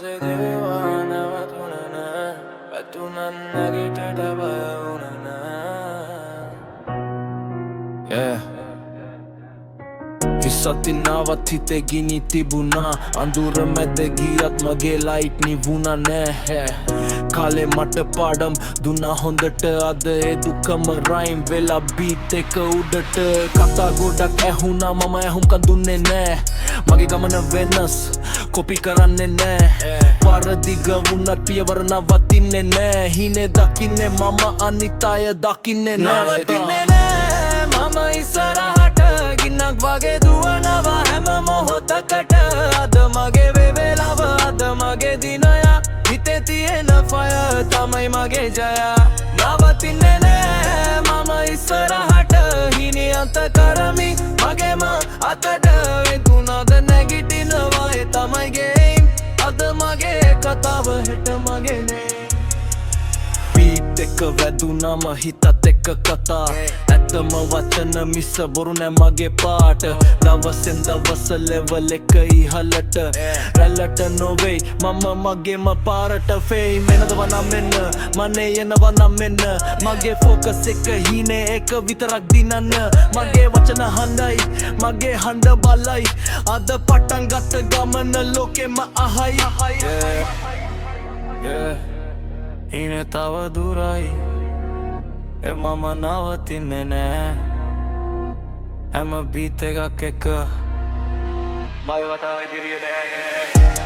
se divana vatunana vatunana gitata vaunana yeah Isatinavat hite gini tibuna Andura mැද ගියත් මගේ light නිවුණා නෑ කාලේ මට පාඩම් දුන්නා හොඳට අද ඒ දුකම රයිම් වෙලා බීට් එක උඩට කතා ගොඩක් ඇහුණා මම ඇහුම්කන් දුන්නේ නෑ මගේ ගමන වෙනස් කොපි කරන්නේ නෑ පාරදිග වුණත් පියවර නවතින්නේ නෑ හිනේ දකින්නේ මම අනිත් අය දකින්නේ නෑ නවතින්නේ නෑ මම ඉස්සරහට ගින්නක් වගේ දුවනවා හැම මොහොතකට අද මගේ වේලාව අද මගේ දිනය හිතේ තියෙන ෆයර් තමයි මගේ ජය නවතින්නේ නෑ මම ඉස්සරහට හිනේ අත කරමි මගේම අතට වෙතුනද නැගිටිනවා ඒ තමයි ගේම් අද මගේ කතාව හෙට මගේ නේ එක වැදුනම හිතත් එක්ක කතා ඇත්තම වචන මිස බොරු නෑ මගේ පාට දවසෙන් දවස ලෙවල් එක ඉහළට රැල්ලට නොවෙයි මම මගේම පාරට ෆෙයි මෙනදව නම් මෙන්න මනේ එනවා නම් මෙන්න මගේ ෆෝකස් එක හීනේ එක විතරක් දිනන්න මගේ වචන හඬයි මගේ හඬ බලයි අද පටන් ගත්ත ගමන ලෝකෙම අහයි ඉනේ තව දුරයි මම නවතින්නේ නෑ හැම බීට් එකක් එක්ක මගේ වතාව ඉදිරියට යන්නේ